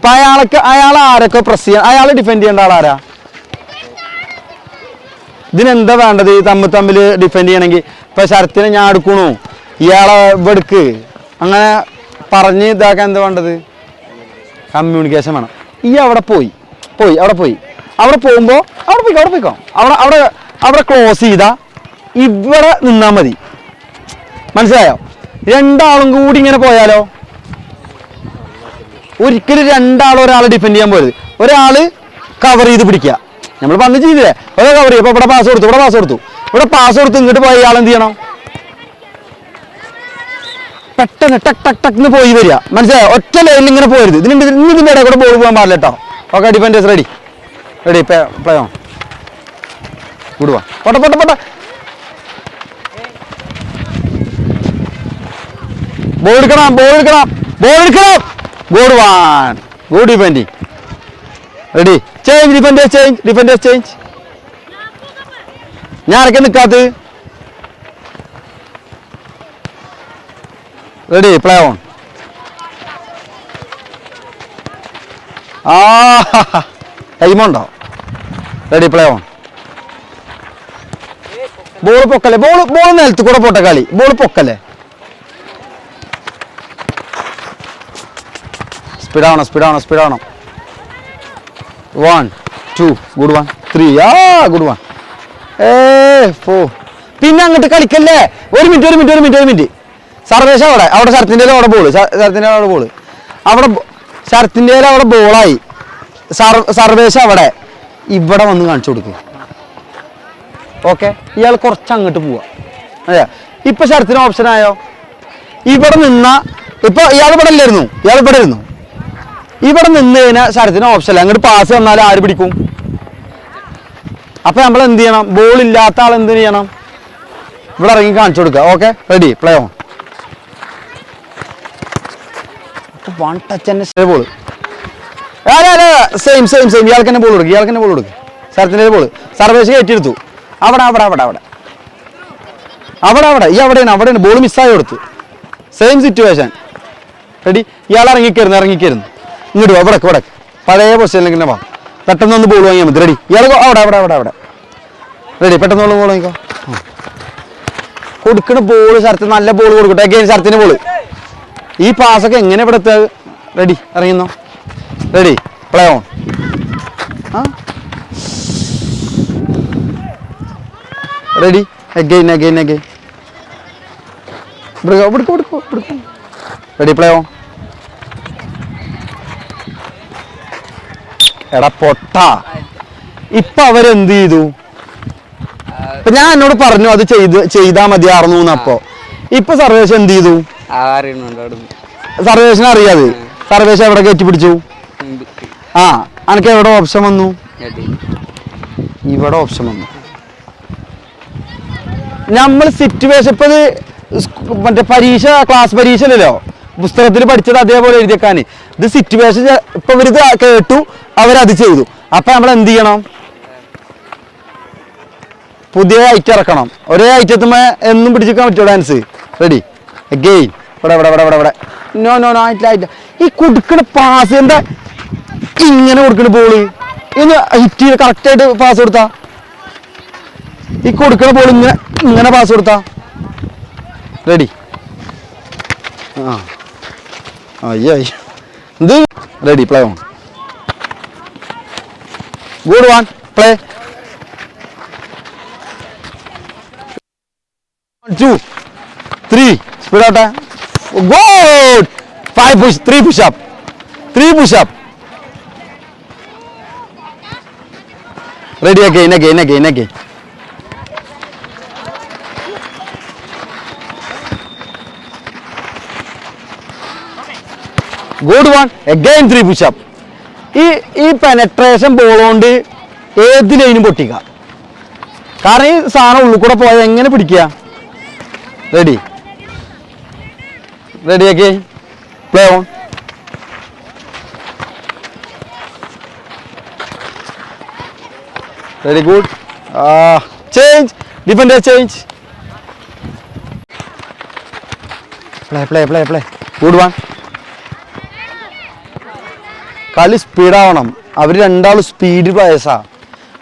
ഇപ്പൊ അയാൾ ആരൊക്കെ പ്രസ് ചെയ്യാൻ അയാൾ ഡിഫെൻഡ് ചെയ്യേണ്ട ആളാരാ? ഇതിനെന്താ വേണ്ടത്? തമ്മിൽ ഡിഫെൻഡ് ചെയ്യണമെങ്കിൽ ഇപ്പൊ ശരത്തിനെ ഞാൻ എടുക്കണു ഇയാളെ എടുക്ക് അങ്ങനെ പറഞ്ഞ് ഇതാക്കാൻ എന്താ വേണ്ടത്? കമ്മ്യൂണിക്കേഷൻ വേണം. അവിടെ പോകുമ്പോ അവിടെ പോയിക്കോ അവിടെ ക്ലോസ് ചെയ്താ ഇവിടെ നിന്നാ മതി. മനസ്സിലായോ? രണ്ടാളും കൂടി ഇങ്ങനെ പോയാലോ? ഒരിക്കലും രണ്ടാളും ഒരാളെ ഡിഫെൻഡ് ചെയ്യാൻ പോരുത്. ഒരാള് കവർ ചെയ്ത് പിടിക്കുക. നമ്മൾ പണ്ട് ചെയ്തില്ലേ? ഒരേ കവർ ചെയ്യും. അപ്പൊ ഇവിടെ പാസ് കൊടുത്തു ഇങ്ങോട്ട് പോയ ഇയാൾ എന്ത് ചെയ്യണം? പെട്ടെന്ന് ടക്ക് ടക്ക് ടക്ന്ന് പോയി വരിക. മനസ്സിലായോ? ഒറ്റ ലൈനിൽ ഇങ്ങനെ പോരുത്. ഇതിന്റെ ഇടയിൽ കൂടെ ബോൾ പോകാൻ പാടില്ല കേട്ടോ. Okay, defenders ready play on. വിടുവാ പൊട്ട ബോൾ എടുക്കണം. Good one. Good defending. Ready change. Defenders change. ഞാൻ ആരൊക്കെ നിൽക്കാത്ത? Ready play on. ടൈമുണ്ടോ? Ready play on. ബോൾ പൊക്കല്ലേ? ബോൾ നിലത്ത് കൂടെ പോട്ടെ കളി. ബോൾ പൊക്കല്ലേ? സ്പീഡാവണം. 1 2 ഗുഡ് 1 3 ഗുഡ് 1 4. പിന്നെ അങ്ങോട്ട് കളിക്കല്ലേ? ഒരു മിനിറ്റ്. സർവേശ അവിടെ ശരത്തിന്റെ അവിടെ ബോള് ശരത്തിന്റെ അവിടെ ബോളായി. സർവേശ ഇവിടെ വന്ന് കാണിച്ചു കൊടുക്കും. ഓക്കെ, ഇയാൾ കുറച്ച് അങ്ങോട്ട് പോവാ. അതെ, ഇപ്പൊ ശരത്തിന് ഓപ്ഷൻ ആയോ? ഇവിടെ നിന്ന ഇപ്പൊ ഇയാൾ ഇവിടെ ഇരുന്നു. ഇവിടെ നിന്ന് കഴിഞ്ഞാൽ ശരത്തിന് ഓപ്ഷൻ അങ്ങോട്ട് പാസ് വന്നാൽ ആര് പിടിക്കും? അപ്പൊ നമ്മൾ എന്ത് ചെയ്യണം? ബോൾ ഇല്ലാത്ത ആൾ എന്ത് ചെയ്യണം? ഇവിടെ ഇറങ്ങി കാണിച്ചു കൊടുക്കുക. Okay, ready play on. 1 touch തന്നെ ബോൾ. സെയിം ഇയാൾക്ക് തന്നെ ബോൾ കൊടുക്കുക. ശരത്തിന്റെ ബോൾ സർവേശ് കയറ്റിയെടുത്തു. അവിടെ ഈ അവിടെയാണ് ബോൾ മിസ്സായി കൊടുത്തു. Same situation. റെഡി, ഇയാൾ ഇറങ്ങിക്കരുന്നു. ഇങ്ങോട്ട് ഇവിടെ പഴയ പൊസിഷനിലേക്ക് തന്നെ വാ. പെട്ടെന്നൊന്ന് ബോൾ വാങ്ങിയാൽ മതി. റെഡി, ഇയാൾ അവിടെ റെഡി. പെട്ടെന്ന് ബോൾ വാങ്ങിക്കോ. കൊടുക്കണ ബോൾ ശരത്തിന് നല്ല ബോൾ കൊടുക്കട്ടെ. അഗൈൻ ശരത്തിന് ബോൾ. ഈ പാസ്സൊക്കെ എങ്ങനെ ഇവിടെ എത്തുക? റെഡി, ഇറങ്ങുന്നോ? Ready play on. Ready again. Ready play on. എടാ പൊട്ട, ഇപ്പൊ അവരെന്ത് ചെയ്തു? ഇപ്പൊ ഞാൻ എന്നോട് പറഞ്ഞു അത് ചെയ്താ മതിയായിരുന്നു. അപ്പൊ ഇപ്പൊ സർവേശ് എന്ത് ചെയ്തു? സർവേശിനെ അറിയാതെ സർവേശ് എവിടെ കയറ്റി പിടിച്ചു? അനക്ക് എവിടെ ഓപ്ഷൻ വന്നു? ഇവിടെ ഓപ്ഷൻ വന്നു. നമ്മൾ സിറ്റുവേഷൻ ഇപ്പൊ മറ്റേ ക്ലാസ് പരീക്ഷ അല്ലല്ലോ, പുസ്തകത്തിൽ പഠിച്ചത് അതേപോലെ എഴുതിയേക്കാന്. ഇത് സിറ്റുവേഷൻ ഇപ്പൊ ഇവരിത് കേട്ടു, അവരത് ചെയ്തു. അപ്പൊ നമ്മൾ എന്ത് ചെയ്യണം? പുതിയ ഐറ്റം ഇറക്കണം. ഒരേ ഐറ്റത്തുമ്പോ എന്നും പിടിച്ചിരിക്കാൻ പറ്റുമോ ഡാൻസ്? Ready again. ഇവിടെ നോ ആയിട്ടില്ല. ഈ കൊടുക്കണ പാസ് എന്താ ഇങ്ങനെ കൊടുക്കണ? ബോള് ഇന്ന് ഹിറ്റ് ചെയ്ത് കറക്റ്റായിട്ട് പാസ് കൊടുത്താ. ഈ കൊടുക്കണ ബോൾ ഇങ്ങനെ പാസ് കൊടുത്താ. റെഡി ഇത് ready play on. Good 1 play. 1 2 3 speed ആവട്ടെ. Good 5 push 3 push up. Ready again. Good 1 again 3 push up. ഈ പെനട്രേഷൻ ബോൾ കൊണ്ട് ഏത് ലൈനും പൊട്ടിക്കുക. കാരണം ഈ സാധനം ഉള്ളിൽ കൂടെ പോയാൽ എങ്ങനെ പിടിക്കുക? Ready again play on. Very good. Change. Defender change. Play. Good 1. കളി സ്പീഡാവണം. അവർ രണ്ടാളും സ്പീഡ് പ്ലേയേഴ്സാ,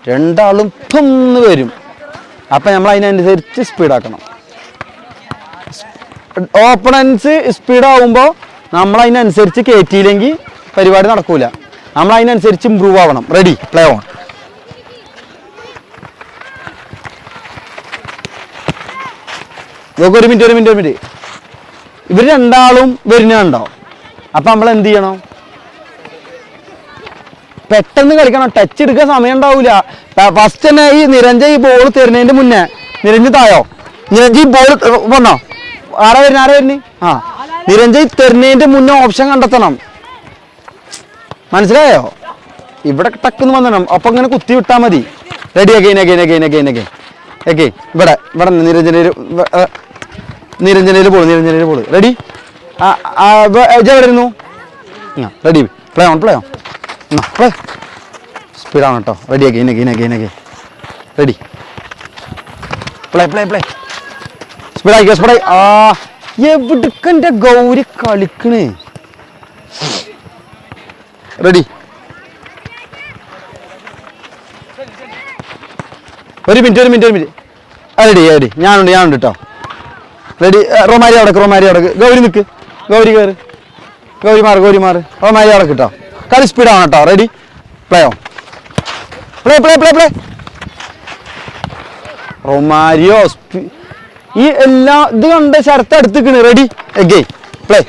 രണ്ടാളും ഇപ്പൊന്ന് വരും. അപ്പം നമ്മൾ അതിനനുസരിച്ച് സ്പീഡാക്കണം. ഓപ്പണൻസ് സ്പീഡാവുമ്പോൾ നമ്മൾ അതിനനുസരിച്ച് കയറ്റിയില്ലെങ്കിൽ പരിപാടി നടക്കൂല. നമ്മൾ അതിനനുസരിച്ച് ഇമ്പ്രൂവ് ആവണം. Ready, play on. ഒരു മിനിറ്റ്. ഇവർ രണ്ടാളും വരുന്നുണ്ടോ? അപ്പം നമ്മൾ എന്ത് ചെയ്യണം? പെട്ടെന്ന് കളിക്കണം. ടച്ച് എടുക്കാൻ സമയം ഉണ്ടാവില്ല. ഫസ്റ്റ് തന്നെ ഈ നിരഞ്ജൻ ഈ ബോൾ തരുന്നതിന്റെ മുന്നേ നിരഞ്ജൻ തായോ, നിരഞ്ജൻ ബോൾ വന്നോ, ആരാ വരുന്ന ആ നിരഞ്ജൻ തരുന്നതിന്റെ മുന്നേ ഓപ്ഷൻ കണ്ടെത്തണം. മനസ്സിലായോ? ഇവിടെ ടക്കെന്ന് വന്നണം. അപ്പൊ ഇങ്ങനെ കുത്തി വിട്ടാൽ മതി. Ready, again. ഇവിടെ നിരഞ്ജനയിൽ പോള്. റെഡി, വരുന്നു. Ready, play on. പ്ലേ സ്പീഡാണ് കേട്ടോ. Ready, again. റെഡി, പ്ലേ സ്പീഡായി. എവിടുക്കൻ്റെ ഗൗരി കളിക്കണേ. റെഡി, ഒരു മിനിറ്റ്. റെഡി, ഞാനുണ്ട് കേട്ടോ. റെഡി, റൊമാരി അടക്ക്. ഗൗരി നിൽക്ക്, ഗൗരി കയറ്, ഗൗരി മാറ്. റൊമാരി അടക്ക് കേട്ടോ. കളി സ്പീഡാണ് കേട്ടോ. Ready, play on. Play Romario ഈ എല്ലാ ഇത് കണ്ട് ശരത്ത് എടുത്തിക്കണ്. Ready, again. Play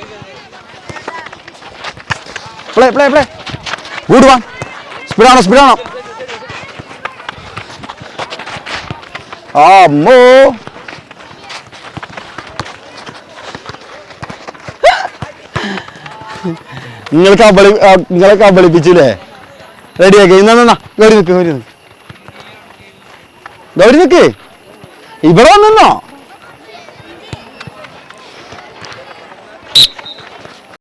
good one. സ്പീഡാണോ? അമ്മോ, നിങ്ങളെ കബളിപ്പിച്ചില്ലേ? Ready, again. ഗൗരി നിക്ക്. ഇവിടെ വന്നോ?